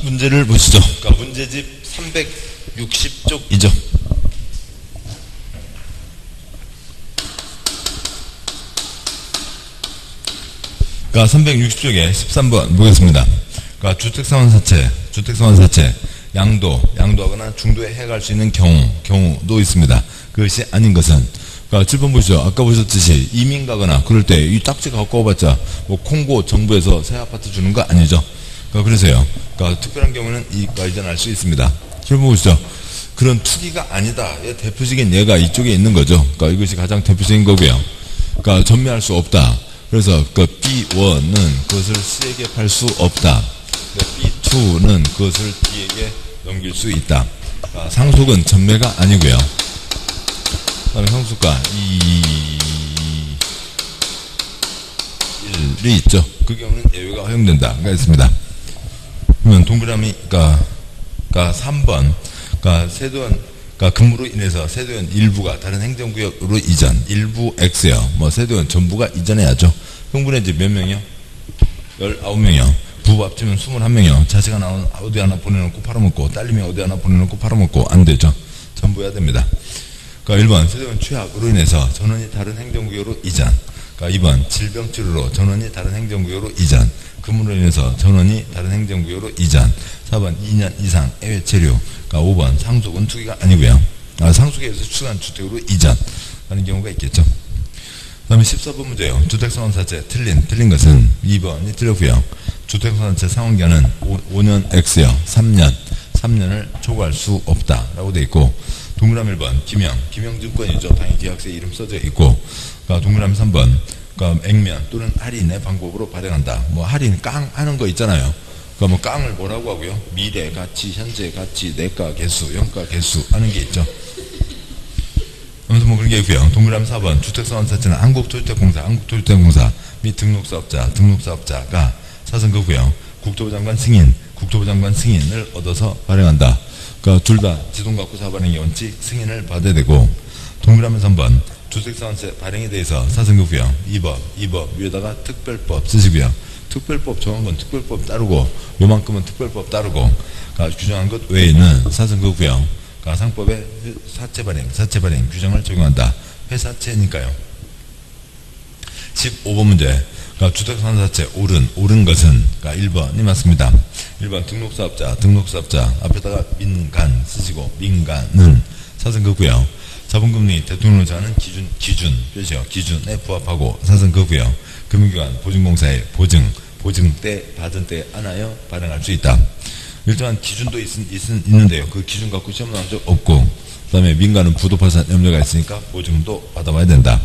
문제를 보시죠. 그러니까 문제집 360쪽이죠. 그러니까 360쪽에 13번 보겠습니다. 그러니까 주택상환사채, 양도하거나 중도에 해갈 수 있는 경우도 있습니다. 그것이 아닌 것은, 그러니까 7번 보시죠. 아까 보셨듯이 이민 가거나 그럴 때 이 딱지 갖고 와봤자 뭐 콩고 정부에서 새 아파트 주는 거 아니죠. 그러니까 그래서요. 그러니까 특별한 경우는 이익과 이전할 수 있습니다. 7번 보시죠. 그런 투기가 아니다. 대표적인 예가 이쪽에 있는 거죠. 그러니까 이것이 가장 대표적인 거고요. 그러니까 전매할 수 없다. 그래서 그 B1은 그것을 C에게 팔 수 없다. B2는 그것을 D에게 넘길 수 있다. 그러니까 상속은 전매가 아니고요. 그다음에 상속가 1이 있죠. 그 경우는 예외가 허용된다가 있습니다. 그러면 동그라미 그러니까 3번 그러니까 세도원 그러니까 금으로 인해서 세도원 일부가 다른 행정구역으로 이전, 일부 X요. 뭐 세도원 전부가 이전해야죠. 형부네 집 몇 명이요? 19명이요. 부부 합치면 21명이요. 자식아 나온 어디 하나 보내놓고 팔아먹고, 딸님이 어디 하나 보내놓고 팔아먹고 안 되죠. 전부 해야 됩니다. 그러니까 1번 세도원 취약으로 인해서 전원이 다른 행정구역으로 이전. 그러니까 2번 질병치료로 전원이 다른 행정구역으로 이전. 금으로 인해서 전원이 다른 행정구역으로 이전. 4번 2년 이상 해외 체류. 그러니까 5번 상속은 투기가 아니고요. 상속에 의해서 추가한 주택으로 이전하는 경우가 있겠죠. 그 다음에 14번 문제예요. 주택상환사채 틀린 것은 2번이 틀렸고요. 주택상환사채 상환기간은 5년 X요. 3년을 초과할 수 없다 라고 되어 있고, 동그라미 1번 김영증권이죠. 당연히 계약서에 이름 써져 있고, 그러니까 동그라미 3번 그러니까 액면 또는 할인의 방법으로 발행한다. 뭐 할인 깡 하는 거 있잖아요. 그러니까 뭐 깡을 뭐라고 하고요? 미래 가치, 현재 가치, 내가 개수, 영가 개수 하는 게 있죠. 아무튼 뭐 그런 게 있고요. 동그라미 4번 주택상환사채는 한국토주택공사 및 등록사업자가 사선거고요. 국토부 장관 승인을 얻어서 발행한다. 그러니까 둘 다 지동 갖고 사발행의 원칙 승인을 받아야 되고, 동그라미 3번 주택상환세 발행에 대해서 사선거고요. 2법 위에다가 특별법 쓰시고요. 특별법 정한 건 특별법 따르고, 요만큼은 특별법 따르고, 그러니까 규정한 것 외에는 사선거고요. 그러니까 상법에 사채 발행 규정을 적용한다. 회사채니까요. 15번 문제. 그러니까 주택상환사채 옳은 것은, 그러니까 1번이 맞습니다. 1번 등록사업자 앞에다가 민간 쓰시고, 민간은 사선거고요. 자본금리 대통령으로 정하는 기준에 부합하고 사선거고요. 금융기관 보증공사의 보증 때 받은 때 안하여 발행할 수 있다. 일정한 기준도 있는데요. 그 기준 갖고 시험 나온 적 없고, 그 다음에 민간은 부도파산 염려가 있으니까 보증도 받아봐야 된다.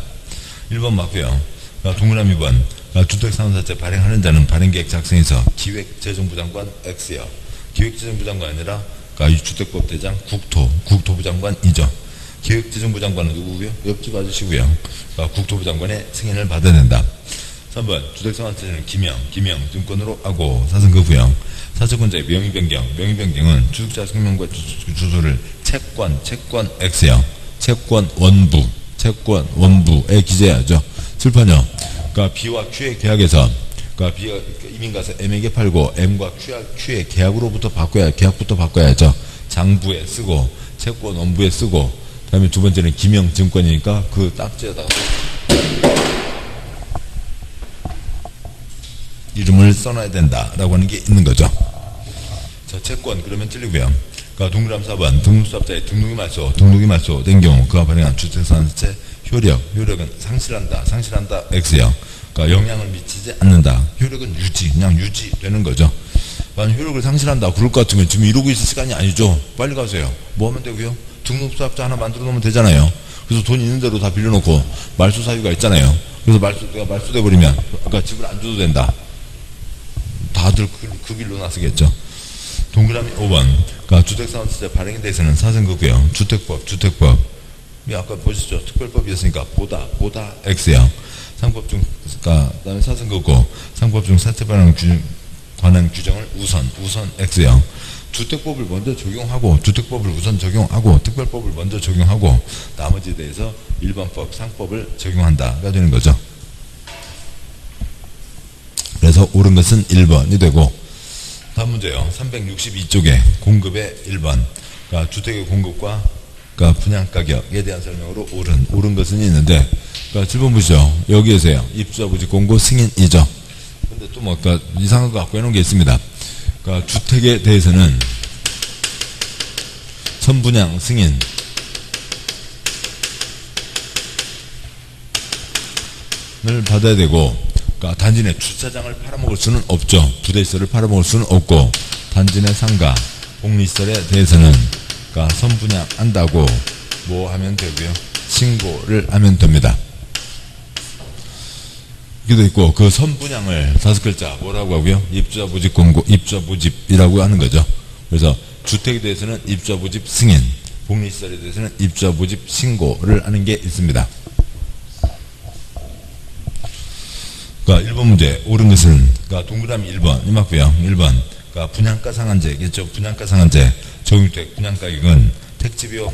1번 맞고요. 동그라미 2번 주택상환사채 발행하는 자는 발행계획 작성에서 기획재정부 장관 X요. 기획재정부 장관이 아니라 그러니까 이 주택법 대장 국토부 장관이죠. 기획재정부 장관은 누구고요? 옆집 아저씨고요. 그러니까 국토부 장관의 승인을 받아야 된다. 3번 주택상환사채는 김영증권으로 하고 사선거고요. 사채권자의 명의 변경은 주택자 성명과 주소를 채권 X요. 채권 원부에 기재해야죠. 7번요. 그러니까 B와 Q의 계약에서, 그러니까 B가 이민 가서 M에게 팔고 M과 Q의 계약부터 바꿔야죠. 장부에 쓰고 채권 원부에 쓰고, 그 다음에 두 번째는 김영증권이니까 그 딱지에다가 이름을 써놔야 된다라고 하는 게 있는 거죠. 자, 채권 그러면 틀리고요. 그러니까 동그라미 4번 등록사업자의 등록이 말소 된 경우 그가 발행한 주택상환사채 효력은 상실한다 X요. 그러니까 영향을 미치지 않는다. 효력은 그냥 유지되는 거죠. 만약 효력을 상실한다 그럴 것 같으면 지금 이러고 있을 시간이 아니죠. 빨리 가세요. 뭐 하면 되고요? 등록사업자 하나 만들어 놓으면 되잖아요. 그래서 돈 있는 대로 다 빌려놓고 말소 사유가 있잖아요. 그래서 내가 말소돼 버리면 그러니까 집을 안 줘도 된다. 다들 그 길로 나서겠죠. 동그라미 5번 그러니까 주택상환사채 발행에 대해서는 사선거고요. 주택법 아까 보셨죠? 특별법이었으니까 보다 X요. 상법 중 그러니까 그다음에 사선거고, 상법 중 사채 발행 관한 규정을 우선 X요. 주택법을 먼저 적용하고, 주택법을 우선 적용하고, 특별법을 먼저 적용하고, 나머지에 대해서 일반법, 상법을 적용한다가 되는 거죠. 그래서 옳은 것은 1번이 되고, 다음 문제. 문제요. 362쪽에 공급의 1번. 그러니까 주택의 공급과 그러니까 분양가격에 대한 설명으로 옳은 것은 있는데, 그러니까 7번 보시죠. 여기에서요. 입주자 부집 공고 승인이죠. 근데 또 뭐, 그러니까 이상한 거 갖고 해놓은 게 있습니다. 그러니까 주택에 대해서는 선분양 승인을 받아야 되고, 그러니까 단지 내 주차장을 팔아먹을 수는 없죠. 부대시설을 팔아먹을 수는 없고, 단지 내 상가, 복리시설에 대해서는 그러니까 선분양 한다고 뭐 하면 되고요. 신고를 하면 됩니다. 이게도 있고, 그 선분양을 5글자 뭐라고 하고요? 입주자 부집 공고, 입주자 부집이라고 하는 거죠. 그래서 주택에 대해서는 입주자 부집 승인, 복리시설에 대해서는 입주자 부집 신고를 하는 게 있습니다. 그러니까 1번 문제 옳은 것은, 그러니까 동그라미 1번 이 맞고요. 1번 그러니까 분양가 상한제겠죠. 분양가 상한제 적용주택 분양가격은 택지비와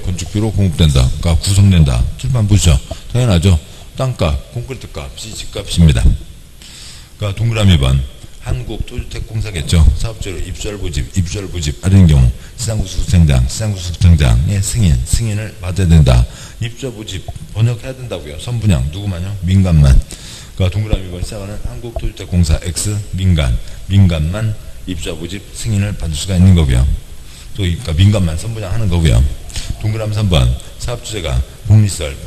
건축비로 공급된다. 그러니까 구성된다. 출판 보시죠. 당연하죠. 땅값, 콘크리트값이 집값입니다. 그러니까 동그라미 1번 한국토주택공사겠죠. 사업자로 입주자를 부집 하는 경우 시장구수구청장의 승인을 받아야 된다. 입주자 부집 번역해야 된다고요. 선분양 누구만요? 민간만. 그러니까 동그라미 1번 시작하는 한국토주택공사 X 민간만 입주자 부집 승인을 받을 수가 있는 거고요. 또 그러니까 민간만 선분양 하는 거고요. 동그라미 3번 사업주체가 복리시설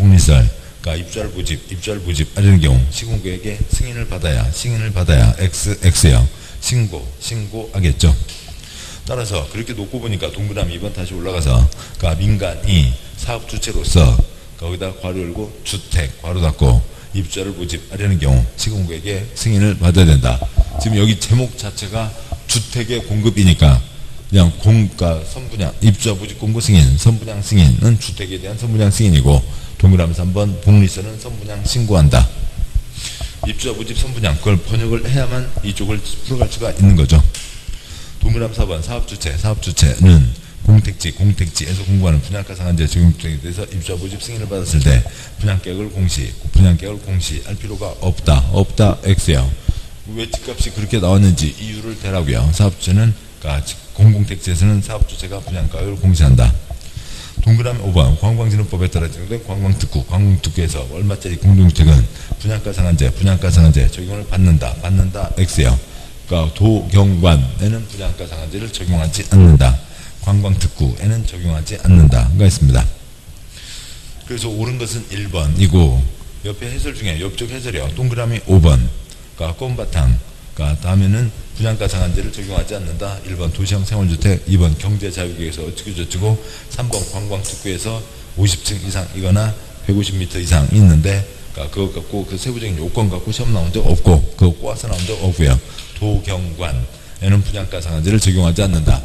그러니까 입주자를 부집 하려는 경우 시군구에게 승인을 받아야 X요. 신고하겠죠. 따라서 그렇게 놓고 보니까 동그라미 2번 다시 올라가서 그러니까 민간이 사업주체로서 거기다 괄호 열고 주택 괄호 닫고 입주자를 부집하려는 경우 시군구에게 승인을 받아야 된다. 지금 여기 제목 자체가 주택의 공급이니까 그냥 그러니까 선분양 입주자 부집 공고 승인 선분양 승인은 주택에 대한 선분양 승인이고, 동그라미 3번 복리시설은 선분양 신고한다. 입주자 부집 선분양 그걸 번역을 해야만 이쪽을 풀어갈 수가 있는 거죠. 동그라미 4번 사업주체는 공택지에서 공부하는 분양가 상한제 적용주택에 대해서 입주자 부집 승인을 받았을 때 분양계획을 공시할 필요가 없다 X요. 왜 집값이 그렇게 나왔는지 이유를 대라고요. 사업주체는 그러니까 공공택지에서는 사업주체가 분양가격을 공시한다. 동그라미 5번 관광진흥법에 따라 적용된 관광특구에서 얼마짜리 공동주택은 분양가 상한제 적용을 받는다 X요. 그러니까 도경관에는 분양가 상한제를 적용하지 않는다. 관광특구에는 적용하지 않는다가 있습니다. 그래서 옳은 것은 1번이고, 옆에 해설 중에 옆쪽 해설이요. 동그라미 5번 그러니까 꽃바탕 그러니까 다음에는 분양가 상한제를 적용하지 않는다. 1번 도시형 생활주택, 2번 경제자유계획에서 어쩌고 3번 관광특구에서 50층 이상이거나 150m 이상 있는데, 그러니까 그것 갖고 그 세부적인 요건 갖고 시험 나온 적 없고 그거 꼬아서 나온 적 없고요. 도경관에는 분양가 상한제를 적용하지 않는다.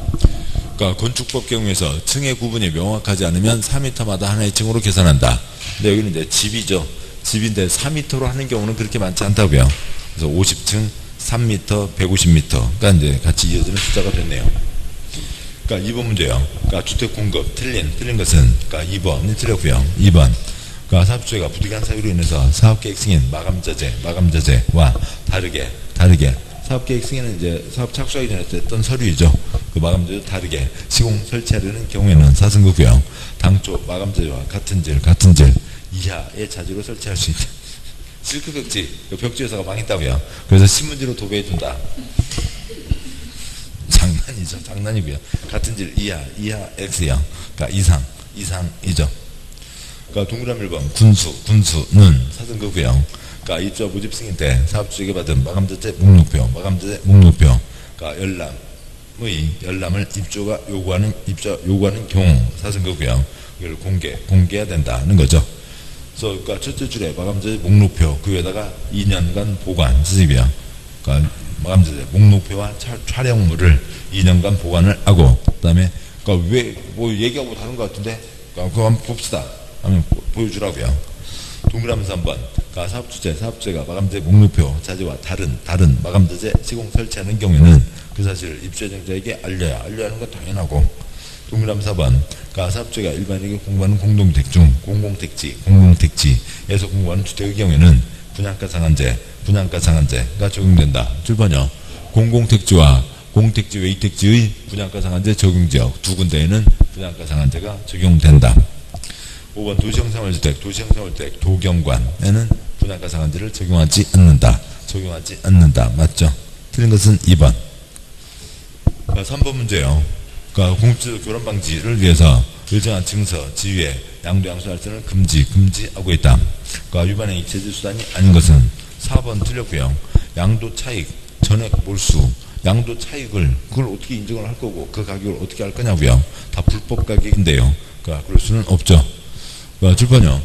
그러니까 건축법 경우에서 층의 구분이 명확하지 않으면 4m마다 하나의 층으로 계산한다. 근데 여기는 이제 집인데 4m로 하는 경우는 그렇게 많지 않다고요. 그래서 50층 3m, 150m. 그러니까 이제 같이 이어지는 숫자가 됐네요. 그러니까 2번 문제요. 그러니까 주택 공급 틀린 것은 그러니까 2번이 틀렸고요. 2번. 그러니까 사업주체가 부득이한 사유로 인해서 사업계획 승인 마감자재와 다르게 사업계획 승인은 이제 사업 착수하기 전에 했던 서류이죠. 그 마감자재와 다르게 시공 설치하려는 경우에는 사승구고요. 당초 마감자재와 같은 질 이하의 자재로 설치할 수 있다. 실크 벽지, 벽지 회사가 망했다고요. 그래서 신문지로 도배해준다. 장난이고요. 같은 질 이하 X요. 그러니까 이상이죠. 그러니까 동그라미 1번 군수는 사등급고요. 그러니까 입주자 부집 승인 때 사업주에게 받은 마감자재 목록표, 그러니까 열람을 입주가 요구하는 경우 사등급고요. 이걸 공개해야 된다는 거죠. 그래서 그러니까 첫째 줄에 마감자재 목록표 그 위에다가 2년간 보관 수집이요. 그러니까 마감자재 목록표와 촬영물을 2년간 보관을 하고, 그다음에 그러니까 왜 뭐 얘기하고 다른 것 같은데 그러니까 그거 한번 봅시다. 한번 보여주라고요. 동그라미 3번. 그러니까 사업주체가 마감자재 목록표 자재와 다른 마감자재 시공 설치하는 경우에는 그 사실을 입주 예정자에게 알려야 하는 건 당연하고. 동그라미 4번. 그러니까 사업주체가 일반에게 공부하는 공동택 중 공공택지에서 공부하는 주택의 경우에는 분양가 상한제가 적용된다. 7번이요. 공공택지와 공택지, 외택지의 분양가 상한제 적용지역 두 군데에는 분양가 상한제가 적용된다. 5번 도시형생활주택, 도시형생활주택 도경관에는 분양가 상한제를 적용하지 않는다. 적용하지 않는다. 맞죠? 틀린 것은 2번. 3번 문제요. 공급지도 교란 방지를 위해서 일정한 증서, 지위에 양도 양수 할선을 금지하고 있다. 위반행위 제재 수단이 아닌 것은 4번 틀렸고요. 양도 차익, 전액 몰수, 양도 차익을 그걸 어떻게 인정을 할 거고 그 가격을 어떻게 할 거냐고요. 다 불법 가격인데요. 그럴 수는 없죠. 7번요.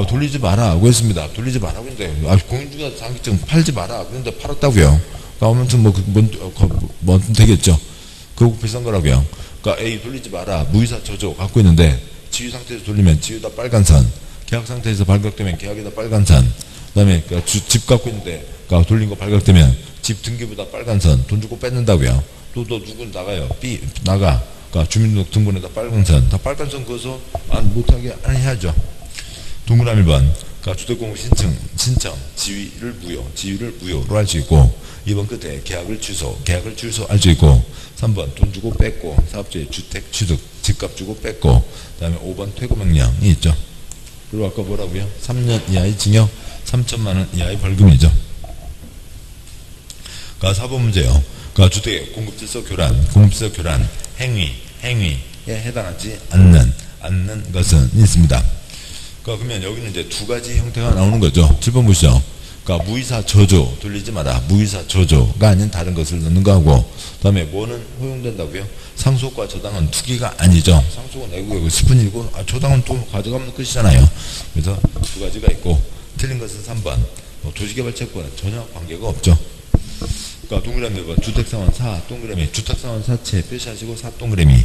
돌리지 마라고 했습니다. 돌리지 마라고 했는데 공인중개사 자격증 팔지 마라 그런데 팔았다고요. 아무튼 뭐 되겠죠. 그거 비싼 거라고요. A 돌리지 마라 무이사 저조 갖고 있는데 지위 상태에서 돌리면 지위다 빨간 선, 계약 상태에서 발각되면 계약에다 빨간 선, 그다음에 집 갖고 있는데 돌린 거 발각되면 집 등기부다 빨간 선, 돈 주고 뺏는다고요. 또 누군 나가요. B 나가. 주민등록 등본에다 빨간 선, 다 빨간 선 그어서 못하게 해야죠. 동그라미 1번. 주택공급 신청, 지위를 무효로 할 수 있고, 2번 끝에 계약을 취소할 수 있고, 3번 돈 주고 뺏고, 사업주의 주택 취득, 집값 주고 뺏고, 그 다음에 5번 퇴고명령이 있죠. 그리고 아까 뭐라고요? 3년 이하의 징역, 3천만 원 이하의 벌금이죠. 4번 문제요. 주택의 공급질서 교란, 행위에 해당하지 않는 것은 있습니다. 그러면 여기는 이제 두 가지 형태가 나오는 거죠. 7번 보시죠. 무이사 저조, 돌리지 마라. 무이사 저조가 아닌 다른 것을 넣는 거하고, 그 다음에 뭐는 허용된다고요? 상속과 저당은 투기가 아니죠. 상속은 내고 슬픈 일이고, 저당은 또 가져가면 끝이잖아요. 그래서 두 가지가 있고, 틀린 것은 3번. 도시개발채권은 전혀 관계가 없죠. 동그라미 1번 주택상환 4 동그라미 주택상환 사채 표시하시고 4 동그라미.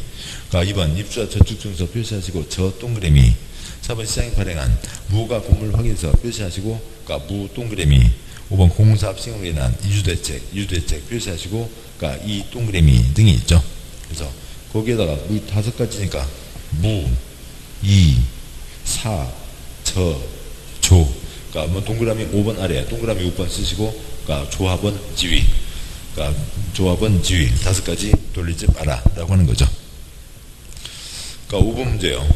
2번 입주자 저축증서 표시하시고 저 동그라미. 4번 시장이 발행한 무허가 건물 확인서 표시하시고 무 동그라미. 5번 공사업 시행으로 인한 이주대책 표시하시고 이 동그라미 등이 있죠. 그래서 거기에다가 무 5가지니까 무, 이, 사, 저, 조. 뭐 동그라미 5번 아래 동그라미 6번 쓰시고 조합원 지위. 조합원 지위 5가지 돌리지 마라 라고 하는 거죠. 5번 문제요.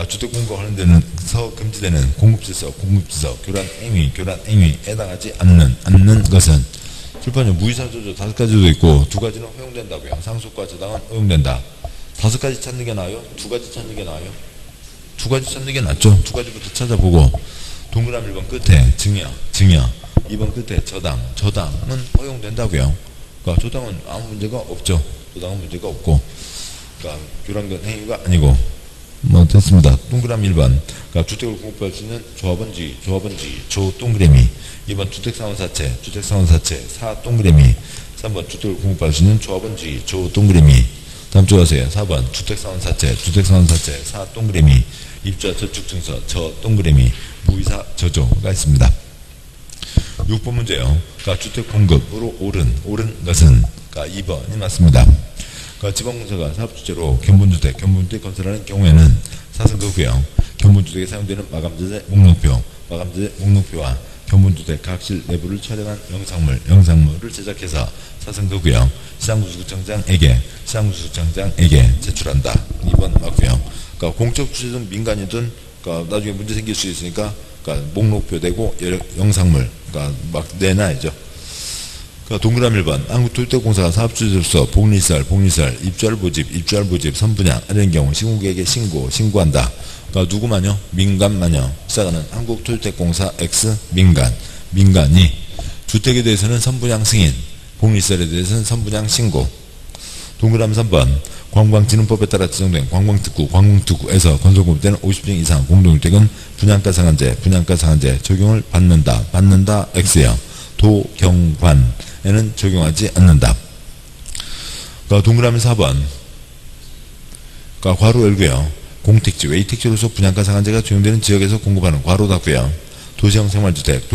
주택공급과 관련돼서 금지되는 공급질서, 교란 행위에 해당하지 않는 것은 7번은 무이사조조 5가지도 있고 2가지는 허용된다고요. 상속과 저당은 허용된다. 5가지 찾는 게 나아요? 2가지 찾는 게 나아요? 2가지 찾는 게 낫죠. 2가지부터 찾아보고 동그라미 1번 끝에 증여 2번 끝에 저당은 허용된다고요. 저당은 아무 문제가 없죠. 저당은 문제가 없고, 교란된 행위가 아니고, 됐습니다. 동그라미 1번. 주택을 공급할 수 있는 조합원지, 조 동그라미. 2번 주택상환사채, 4 동그라미. 3번 주택을 공급할 수 있는 조합원지, 조 동그라미. 다음 주 가세요. 4번 주택상환사채, 4 동그라미. 입주자 저축증서, 저 동그라미. 무이사 저조가 있습니다. 6번 문제요. 주택 공급으로 옳은 것은 2번이 맞습니다. 지방공사가 사업주체로 견본주택 건설하는 경우에는 사성거고요. 견본주택에 사용되는 마감재재 목록표와 견본주택 각실 내부를 촬영한 영상물을 제작해서 사성거고요. 시장구수구청장에게 제출한다. 2번 맞고요. 공적 주체든 민간이든 나중에 문제 생길 수 있으니까 목록표 되고 영상물 막 내놔야죠. 동그라미 1번 한국토지대공사가 사업주체로서 복리시설, 입주할 모집, 선분양 이런 경우 시공국에게 신고한다. 누구만요? 민간만요. 시작하는 한국토지대공사 X 민간이 주택에 대해서는 선분양 승인, 복리시설에 대해서는 선분양 신고. 동그라미 3번 관광진흥법에 따라 지정된 관광특구에서 건설공급되는 50평 이상 공동주택은 분양가 상한제 적용을 받는다 X요. 도경관에는 적용하지 않는다. 동그라미 4번 괄호 열고요. 공택지, 외택지로서 분양가 상한제가 적용되는 지역에서 공급하는 괄호 닫고요. 도시형 생활주택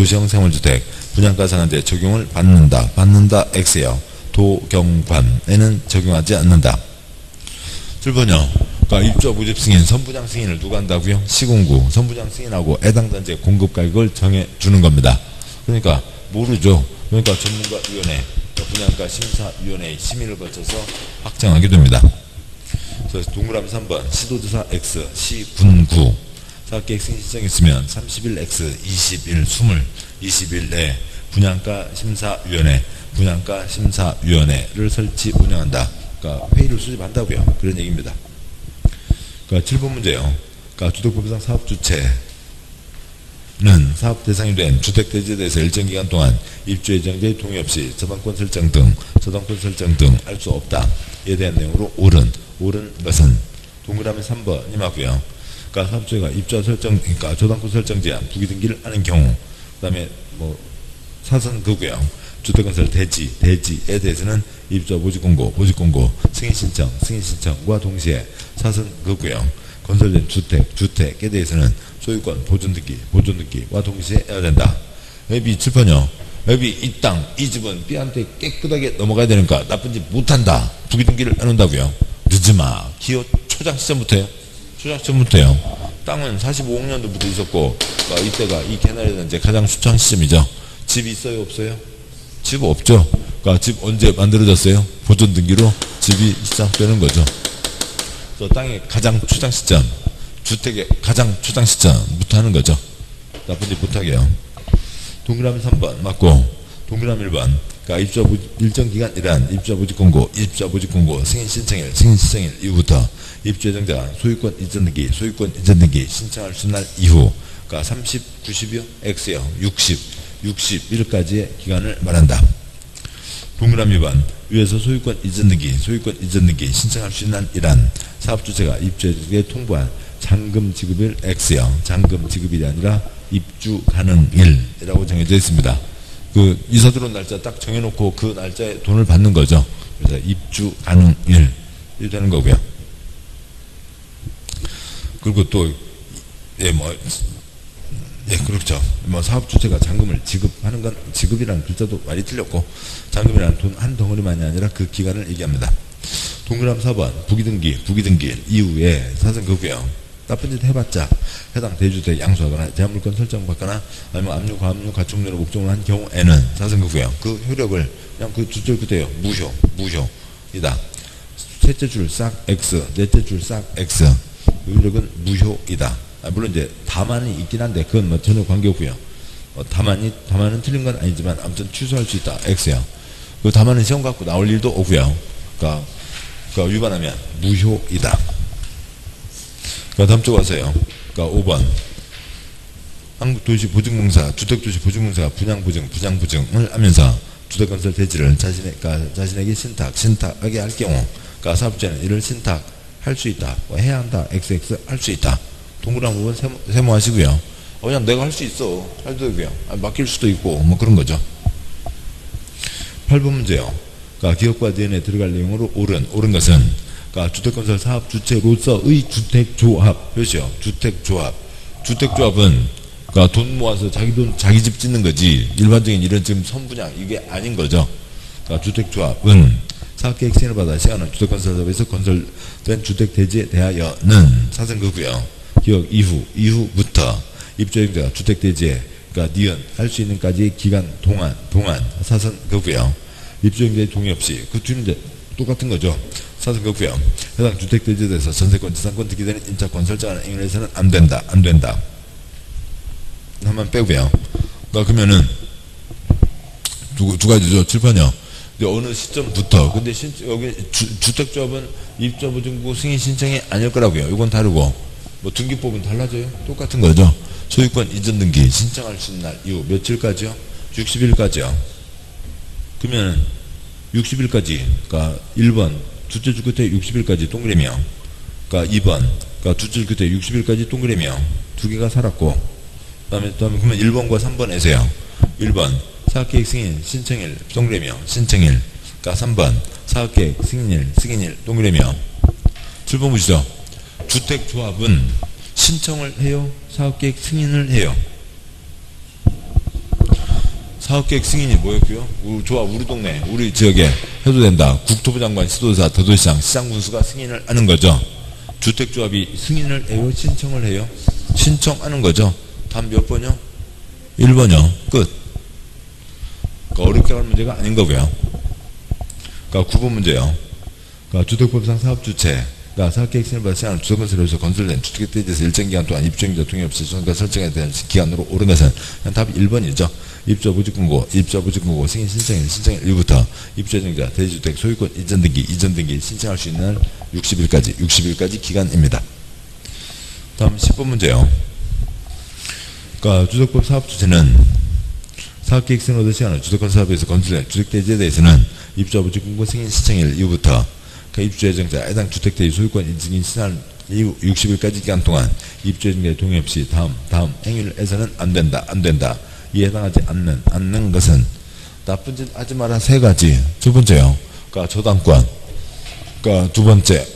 분양가 상한제 적용을 받는다 X요. 도경관에는 적용하지 않는다. 7번요. 입주자 모집 승인, 선분양 승인을 누가 한다고요? 시공구, 선분양 승인하고 해당 단지의 공급 가격을 정해주는 겁니다. 그러니까 모르죠. 그러니까 전문가위원회 분양가 심사위원회의 심의를 거쳐서 확정하게 됩니다. 그래서 동그라미 3번 시도지사 X, 시군구 사업계획 승인 신청이 있으면 30일 X, 20일, 20일 내에 분양가 심사위원회를 설치 운영한다. 그러니까 회의를 수집한다고요. 그런 얘기입니다. 그러니까 7번 문제요. 그러니까 주택법상 사업주체는 사업 대상이 된 주택대지에 대해서 일정 기간 동안 입주 예정자의 동의 없이 저당권 설정 등 할 수 없다. 에 대한 내용으로 옳은 것은 동그라미 3번이 맞고요. 그러니까 사업주체가 입주자 설정, 그러니까 저당권 설정 제한, 부기 등기를 하는 경우, 그 다음에 뭐 사선 그고요. 주택건설 대지에 대해서는 입주자 모집공고, 승인 신청과 동시에 사선 그고요. 건설된 주택에 대해서는 소유권 보존 등기와 동시에 해야 된다. maybe 7번요. maybe 이 땅, 이 집은 B한테 깨끗하게 넘어가야 되니까 나쁜 짓 못한다. 부기 등기를 해놓는다고요. 늦지마. 기호 초장 시점부터요. 땅은 45억 년도부터 있었고, 그러니까 이때가 이 개나리는 이제 가장 수창 시점이죠. 집 있어요, 없어요? 집 없죠. 그러니까 집 언제 만들어졌어요? 보존 등기로 집이 시작되는 거죠. 그래서 땅의 가장 초장 시점, 주택의 가장 초장 시점부터 하는 거죠. 나쁜 짓 못하게요. 동그라미 3번 맞고, 동그라미 1번. 그러니까 입주자 일정 기간이란 입주자 모집 공고, 승인 신청일 이후부터 입주 예정자가 소유권 이전 등기 신청할 수 있는 날 이후, 그러니까 30, 90이요? X요. 60일까지의 기간을 말한다. 동그라미 2번. 위에서 소유권 이전 등기 신청할 수 있는 날이란 사업주체가 입주 예정자에 통보한 잔금 지급일 X요. 잔금 지급일이 아니라 입주 가능일이라고 정해져 있습니다. 그 이사 들어온 날짜 딱 정해놓고 그 날짜에 돈을 받는 거죠. 그래서 입주 가능일이 되는 거고요. 그리고 또 그렇죠. 사업 주체가 잔금을 지급하는 건, 지급이라는 글자도 말이 틀렸고, 잔금이라는 돈 한 덩어리만이 아니라 그 기간을 얘기합니다. 동그라미 4번 부기 등기 이후에 사선 그고요. 나쁜 짓 해봤자 해당 대주택 양수하거나 제한물권 설정받거나 아니면 압류, 과압류, 가촉류로 목적을 한 경우에는 사선 그고요. 그 효력을 그냥 그 두 줄 그대요. 무효이다. 셋째 줄 싹 X, 넷째 줄 싹 X. 효력은 무효이다. 물론 이제 다만이 있긴 한데 그건 뭐 전혀 관계없고요. 다만은 틀린 건 아니지만 아무튼 취소할 수 있다. X요. 그 다만은 시험 갖고 나올 일도 없고요. 그러니까 위반하면 무효이다. 다음 쪽 와서요. 그러니까 5번. 한국도시보증공사, 주택도시보증공사가 분양보증을 하면서 주택건설 대지를 자신에게 신탁하게 할 경우, 그러니까 사업자는 이를 신탁할 수 있다. 해야 한다. XX 할 수 있다. 동그라미 부분 세모하시고요. 그냥 내가 할 수 있어. 해도 되고요. 맡길 수도 있고, 뭐 그런 거죠. 8번 문제요. 그러니까 기업과 DN에 들어갈 내용으로 옳은 것은, 그러니까 주택건설 사업 주체로서의 주택조합, 표시요. 주택조합은, 그러니까 돈 모아서 자기 집 짓는 거지, 일반적인 이런 지금 선분양, 이게 아닌 거죠. 그러니까 주택조합은 사업계획 승인을 받아 시행하는 주택건설사업에서 건설된 주택대지에 대하여는 사선 그고요. 기업 이후부터 입주행자가 주택대지에, 그러니까 니은 할 수 있는까지의 기간 동안 사선 그고요. 입주행자의 동의 없이, 그 뒤는 이제 똑같은 거죠. 사선 그고요. 해당 주택대지에 대해서 전세권, 지상권 등기되는 임차권 설정하는 행위를 해서는 안 된다. 한번 빼고요. 그러면은 두 가지죠. 7번이요. 어느 시점부터, 근데 여기 주택조합은 입주보증구 승인 신청이 아닐 거라고요. 이건 다르고, 뭐 등기법은 달라져요. 똑같은 거죠. 소유권 이전 등기 신청할 수 있는 날 이후 며칠까지요? 60일까지요. 그러면 60일까지, 그러니까 1번 두째 줄 끝에 60일까지 동그라미요. 그러니까 2번, 그러니까 두째 줄 끝에 60일까지 동그라미요. 두 개가 살았고, 그다음에 그러면 1번과 3번에서요. 1번 사업계획 승인 신청일 동그라미요. 신청일. 그러니까 3번 사업계획 승인일 동그라미요. 7번 보시죠. 주택조합은 신청을 해요? 사업계획 승인을 해요? 사업계획 승인이 뭐였고요? 우리 동네, 우리 지역에 해도 된다. 국토부 장관, 시도지사, 대도시장, 시장군수가 승인을 하는 거죠. 주택조합이 승인을 해요? 신청을 해요? 신청하는 거죠. 다음 몇 번이요? 1번이요. 끝. 그러니까 어렵게 할 문제가 아닌 거고요. 그러니까 9번 문제요. 그러니까 주택법상 사업주체, 그러니까 사업계획 승인을 받지 않은 주택건설에서 건설된 주택에 대해서 일정 기간 동안 입주행자 동의 없이 소송과 설정에 대한 기간으로 오른 것은 답이 1번이죠. 입주부직공고, 입주부직공고 승인 신청일, 신청일 일부터 입주예정자, 대주택, 소유권 이전 등기 신청할 수 있는 날 60일까지 기간입니다. 다음 10번 문제요. 그러니까 주택법 사업주체는 사업계획 승인을 얻지 않은 주택건설사업에서 건설된 주택대지에 대해서는 입주부직공고 승인 신청일 이후부터 그 입주예정자, 해당 주택대지 소유권 인증인 신할 이후 60일까지 기간 동안 입주예정자의 동의 없이 다음 행위를 안 된다. 이에 해당하지 않는 것은 나쁜 짓 하지 마라 세 가지. 두 번째요. 그러니까 저당권. 그러니까 두 번째.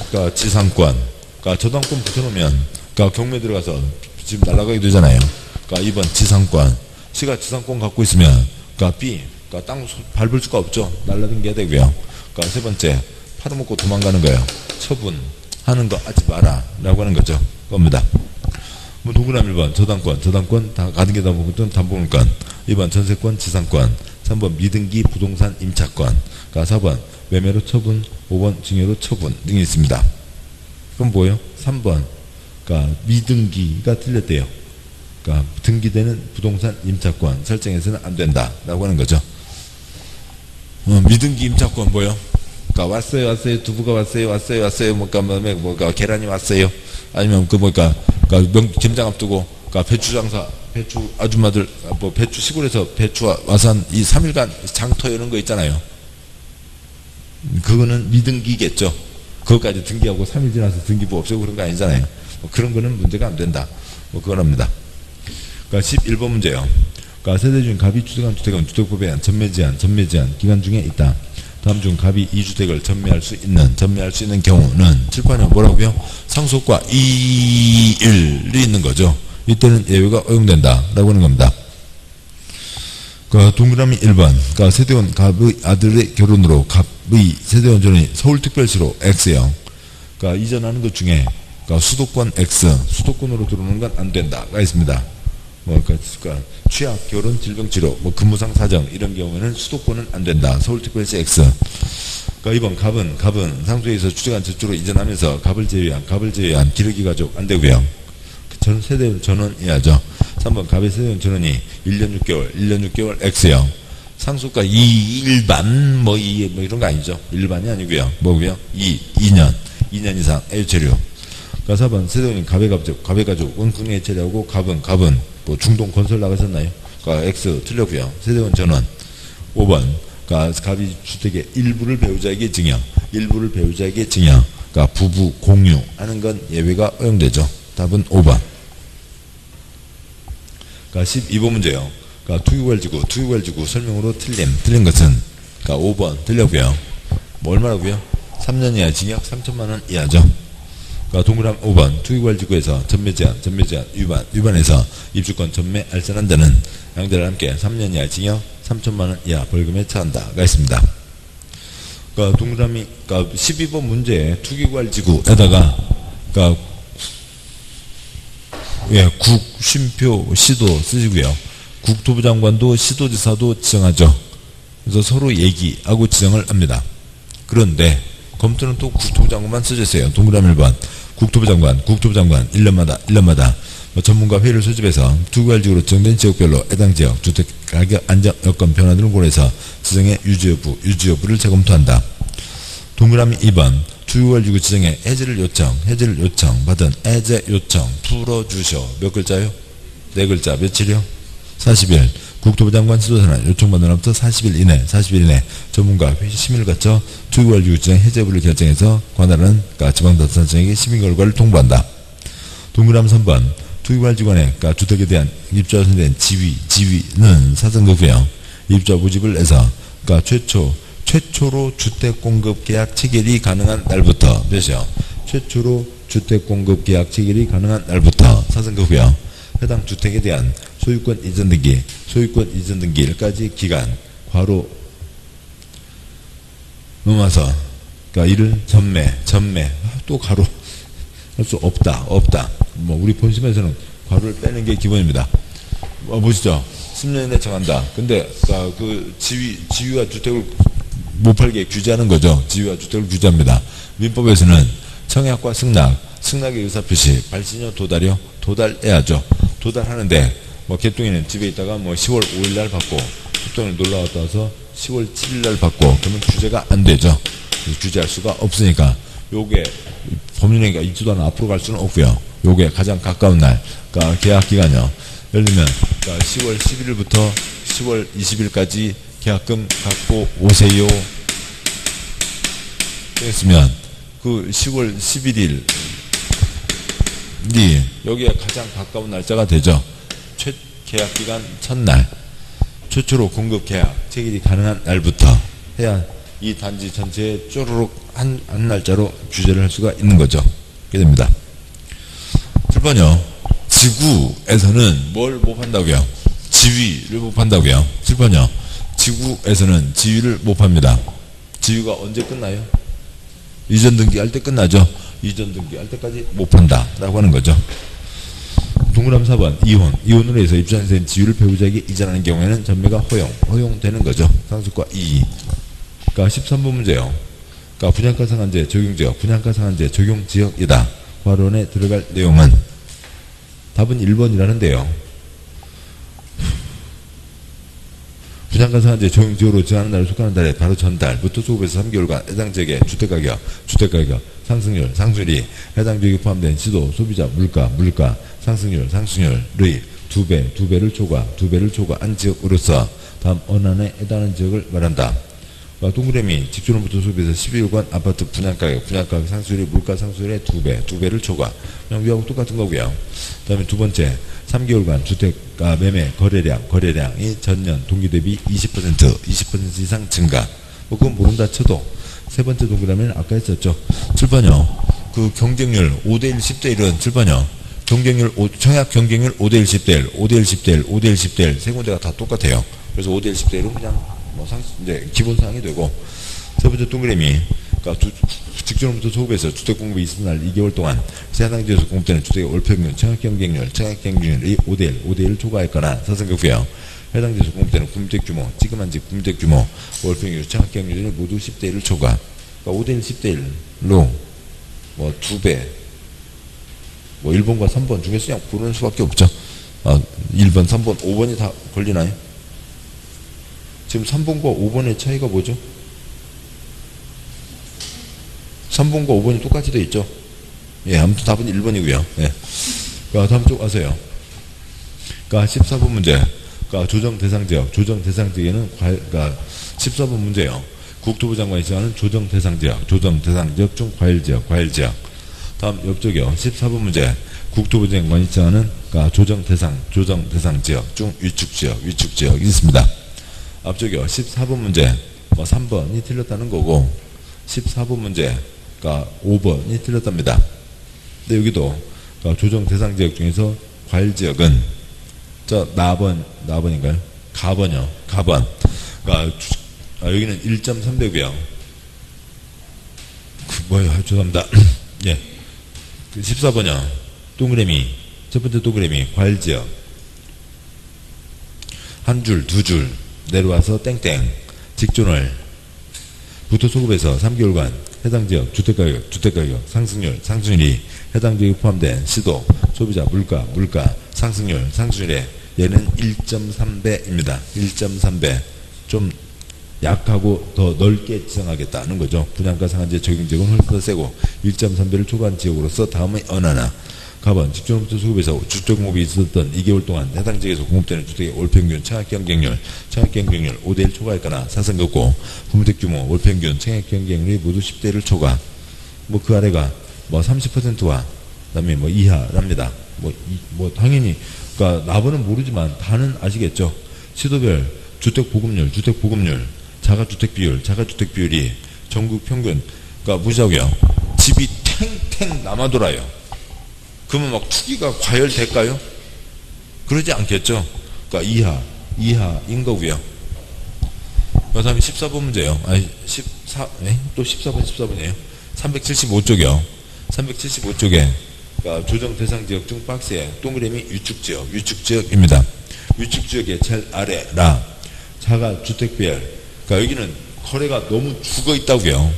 그러니까 지상권. 그러니까 저당권 붙여놓으면 그러니까 경매 들어가서 집 날아가게 되잖아요. 그러니까 2번 지상권. C가 지상권 갖고 있으면 그러니까 B. 그러니까 땅 밟을 수가 없죠. 날라다니게 되고요. 그러니까 세 번째. 팔아먹고 도망가는 거예요. 처분하는 거 하지 마라 라고 하는 거죠. 겁니다. 뭐 동그라미 1번 저당권 다 가등기 담보물권 2번 전세권 지상권 3번 미등기 부동산 임차권 4번 매매로 처분 5번 증여로 처분 등이 있습니다. 그럼 뭐예요? 3번 그러니까 미등기가 틀렸대요. 그러니까 등기되는 부동산 임차권 설정해서는 안 된다 라고 하는 거죠. 미등기 임차권 뭐예요? 그러니까 왔어요. 두부가 왔어요. 뭐가 계란이 왔어요. 아니면 김장 앞두고, 배추 장사, 배추 아줌마들, 배추 시골에서 배추 와서 한 3일간 장터 이런 거 있잖아요. 그거는 미등기겠죠. 그것까지 등기하고 3일 지나서 등기부 없애고 그런 거 아니잖아요. 그런 거는 문제가 안 된다. 그거랍니다. 11번 문제요. 세대 중 갑이 추정한 주택은 주택법에 의한 전매 제한 기간 중에 있다. 다음 중 갑이 이 주택을 전매할 수 있는 경우는 칠판에 뭐라고요? 상속과 이일이 있는 거죠. 이때는 예외가 허용된다 라고 하는 겁니다. 동그라미 1번 세대원 갑의 아들의 결혼으로 갑의 세대원 전원이 서울특별시로 X형 이전하는 것 중에 수도권 X 수도권으로 들어오는 건 안 된다가 있습니다. 취약, 결혼, 질병치료, 근무상 사정 이런 경우에는 수도권은 안 된다. 서울특별시 X. 2번 갑은 상수에서 추정한 저축으로 이전하면서 갑을 제외한 기러기 가족 안 되고요. 전 세대 전원 이하죠. 3번 갑의 세대 전원이 1년 6개월 X형. 상수가 일반 이런 거 아니죠. 일반이 아니고요. 뭐고요? 2년 이상 애유체류. 4번 세대원인 갑의 가족 원금의 체류하고 갑은 중동 건설 나가셨나요? X 틀렸고요. 세대원 전원. 5번 갑이 주택의 일부를 배우자에게 증여 부부 공유하는 건 예외가 허용되죠. 답은 5번. 12번 문제요. 투기관리지구 설명으로 틀린 것은 5번 틀렸고요. 얼마라고요? 3년 이하 징역 3천만원 이하죠. 동그라미 5번 투기관리지구에서 전매 제한 위반해서 입주권 전매 알선한 데는 양자를 함께 3년 이하 징역 3천만원 이하 벌금에 처한다가 있습니다. 동그라미 12번 문제에 투기관리지구에다가 국, 쉼표, 시도 쓰시고요. 국토부 장관도 시도지사도 지정하죠. 그래서 서로 얘기하고 지정을 합니다. 그런데 검토는 또 국토부 장관만 써주세요. 동그라미 1번 국토부 장관 1년마다 전문가 회의를 소집해서 투기관리지구로 지정된 지역별로 해당 지역 주택 가격 안정 여건 변화 등을 고려해서 지정의 유지 여부를 재검토한다. 동그라미 2번 투기관리지구 지정의 해제를 요청 받은 해제 요청 풀어주셔. 몇 글자요? 4글자. 며칠이요? 40일. 국토부 장관 지도사는 요청받은 날부터 40일 이내 전문가 회의 심의를 거쳐 투기관리지구 지정 해제 여부를 결정해서 관할은 지방자치단체에게 심의 결과를 통보한다. 동그라미 3번 투기관리지구안에 주택에 대한 입주와 선된 지위는 사전거고요. 입주와 모집을 해서 최초로 주택공급계약 체결이 가능한 날부터 몇이요? 최초로 주택공급계약 체결이 가능한 날부터 사전거고요. 해당 주택에 대한 소유권 이전 등기일까지 기간 괄호 넘어서 이를 전매 또 괄호 할 수 없다. 우리 본심에서는 괄호를 빼는 게 기본입니다. 보시죠. 10년 이내 정한다. 근데 그 지위와 주택을 못 팔게 규제하는 거죠. 지위와 주택을 규제합니다. 민법에서는 청약과 승낙의 의사표시, 발신여 도달이요. 도달해야죠. 도달하는데, 뭐, 개똥이는 집에 있다가 뭐 10월 5일 날 받고, 개똥이 놀러 갔다 와서 10월 7일 날 받고, 그러면 규제가 안 되죠. 규제할 수가 없으니까, 요게, 법률행위가 있지도 않아 앞으로 갈 수는 없고요. 요게 가장 가까운 날, 그러니까 계약 기간이요. 예를 들면, 그러니까 10월 11일부터 10월 20일까지 계약금 갖고 오세요. 됐으면, 그 10월 11일이 여기에 가장 가까운 날짜가 되죠. 계약기간 첫날, 최초로 공급 계약 체결이 가능한 날부터 해야 이 단지 전체에 쪼르륵 한 날짜로 규제를 할 수가 있는 거죠. 그렇게 됩니다. 7번요. 지구에서는 뭘 못 판다고요? 지위를 못 판다고요. 7번요. 지구에서는 지위를 못 팝니다. 지위가 언제 끝나요? 이전 등기할 때 끝나죠. 이전 등기할 때까지 못 판다 라고 하는 거죠. 동그라미 4번 이혼으로 해서 입주한센 지위를 배우자에게 이전하는 경우에는 전매가 허용되는 거죠. 상속과 이의. 그러니까 13번 문제요. 그러니까 분양가 상한제 적용지역, 분양가 상한제 적용지역이다. 과론에 들어갈 내용은 답은 1번이라는데요. 분양가 상한제 적용지역으로 정하는 날을 속하는 달에 바로 전달부터 소급해서 3개월간 해당 지역의 주택가격 상승률이 해당 지역에 포함된 시도, 소비자, 물가, 상승률의 2배를 초과한 지역으로서 다음 언안에 해당하는 지역을 말한다. 동그라미 직전부터 소비해서 12일간 아파트 분양가격 상승률이 물가 상승률의 2배를 초과. 그냥 위하고 똑같은 거고요. 그 다음에 두 번째, 3개월간 주택가 매매 거래량이 전년 동기 대비 20% 이상 증가. 뭐 그건 모른다 쳐도. 세 번째 동그라미는 아까 했었죠. 7번요. 그 경쟁률 5대1 10대1은 7번요. 청약 경쟁률 5대1 10대1 세 군데가 다 똑같아요. 그래서 5대1 10대1은 그냥 뭐 이제 기본 사항이 되고. 세 번째 동그라미, 그러니까 직전부터 소급해서 주택 공급이 있는 날 2개월 동안 해당 지역에서 공급되는 주택의 월평균 청약 경쟁률이 5대1 초과했거나 서성급고요. 해당 지역에서 공급되는 구매주택 규모, 지금 한 집 구매주택 규모, 월평균 청약 경쟁률이 모두 10대1을 초과. 그러니까 5대1 10대1로 뭐 2배, 뭐 1번과 3번 중에서 그냥 고르는 수밖에 없죠. 1번, 3번, 5번이 다 걸리나요? 지금 3번과 5번의 차이가 뭐죠? 3번과 5번이 똑같이 되어 있죠. 예, 아무튼 답은 1번이고요. 예. 다음 쪽 가세요. 14번 문제. 조정 대상 지역에는 14번 문제요. 국토부 장관이 정하는 조정 대상 지역 중 과일 지역. 다음 옆쪽이요. 14번 문제. 국토부 장관이 정하는 조정 대상 지역 중 위축 지역이 있습니다. 앞쪽이요. 14번 문제. 3번이 틀렸다는 거고, 14번 문제가 5번이 틀렸답니다. 근데 여기도 조정 대상 지역 중에서 과일 지역은 나번인가요? 가번이요. 가번. 여기는 1.3배고요. 죄송합니다. 예. 14번이요. 동그라미. 첫 번째 동그라미. 과일 지역. 한 줄, 두 줄 내려와서 땡땡. 직존을 부터 소급해서 3개월간 해당 지역 주택가격 상승률이 해당 지역에 포함된 시도, 소비자, 물가 상승률에 얘는 1.3배입니다. 1.3배. 좀 약하고 더 넓게 지정하겠다는 거죠. 분양가 상한제 적용 지역은 훨씬 더 세고 1.3배를 초과한 지역으로서 다음의 어느 하나. 가번 직전부터 수급해서 주택 공급이 있었던 2개월 동안 해당 지역에서 공급되는 주택의 월평균 청약 경쟁률 5대1 초과했거나 사성급고 구매주택 규모 월평균 청약 경쟁률이 모두 10대를 초과. 뭐 그 아래가 뭐 30%와 그다음에 뭐 이하랍니다. 당연히 나번은 모르지만 다는 아시겠죠. 시도별 주택 보급률 자가주택 비율이 전국 평균 무지하고요. 집이 탱탱 남아돌아요. 그러면 막 투기가 과열될까요? 그러지 않겠죠. 이하인 거고요. 그 다음에 14번 문제요. 또 14번이에요. 375쪽이요. 375쪽에 조정 대상 지역 중 박스에 동그라미 위축지역입니다. 위축지역의 제일 아래라 자가주택별. 여기는 거래가 너무 죽어 있다고요.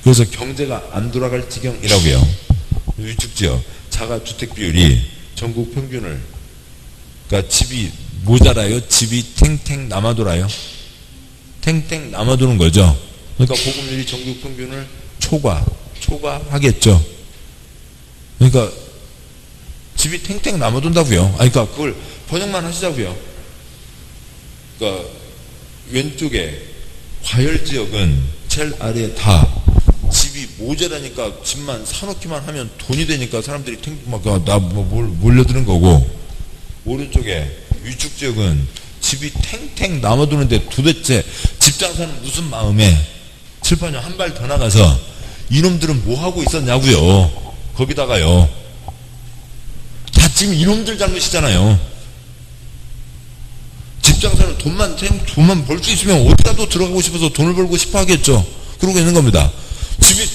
그래서 경제가 안 돌아갈 지경이라고요. 위축지역 자가주택 비율이 전국 평균을, 그러니까 집이 모자라요? 집이 탱탱 남아돌아요? 탱탱 남아도는 거죠. 그러니까 보급률이 전국 평균을 초과하겠죠. 그러니까 집이 탱탱 남아돈다고요. 아니, 그러니까 그걸 번역만 하시자고요. 그러니까 왼쪽에 과열지역은 제일 아래에 다 집이 모자라니까 집만 사놓기만 하면 돈이 되니까 사람들이 몰려드는 거고, 오른쪽에 위축지역은 집이 탱탱 남아도는데 도대체 집장사는 무슨 마음에 7, 8년 한 발 더 나가서 이놈들은 뭐 하고 있었냐고요. 거기다가요. 다 지금 이놈들 잘못이잖아요. 집장사는 돈만 벌 수 있으면 어디라도 들어가고 싶어서 돈을 벌고 싶어 하겠죠. 그러고 있는 겁니다.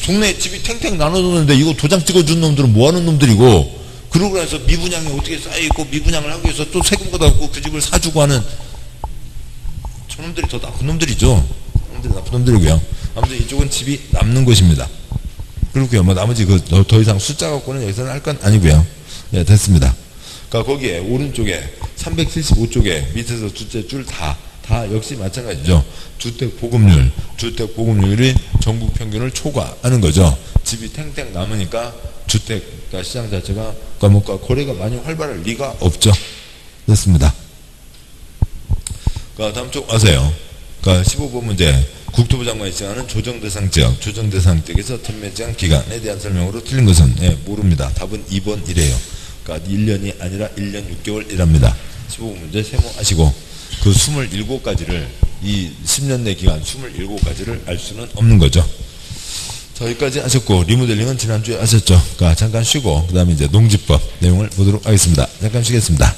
동네에 집이 탱탱 나눠놓는데 이거 도장 찍어준 놈들은 뭐 하는 놈들이고, 그러고 나서 미분양이 어떻게 쌓여있고 미분양을 하기 위해서 또 세금 걷어갖고 그 집을 사주고 하는 저놈들이 더 나쁜 놈들이죠. 놈들이 나쁜 놈들이고요. 아무튼 이쪽은 집이 남는 곳입니다. 그렇고요. 뭐 나머지 더 이상 숫자 갖고는 여기서는 할 건 아니고요. 예, 됐습니다. 그러니까 거기에 오른쪽에 375쪽에 밑에서 둘째 줄 다 역시 마찬가지죠. 주택 보급률이 전국 평균을 초과하는 거죠. 집이 탱탱 남으니까 주택 시장 자체가 그러니까 거래가 많이 활발할 리가 없죠. 됐습니다. 그러니까 다음 쪽 아세요. 그러니까 15번 문제, 국토부 장관이 지정하는 조정대상 지역에서 텐매제한 기간에 대한 설명으로 틀린 것은 모릅니다. 답은 2번이래요. 그러니까 1년이 아니라 1년 6개월이랍니다. 15번 문제 세모하시고 그 27가지를 이 10년 내 기간 27가지를 알 수는 없는 거죠. 자, 여기까지 하셨고 리모델링은 지난주에 하셨죠. 그러니까 잠깐 쉬고 그 다음에 이제 농지법 내용을 보도록 하겠습니다. 잠깐 쉬겠습니다.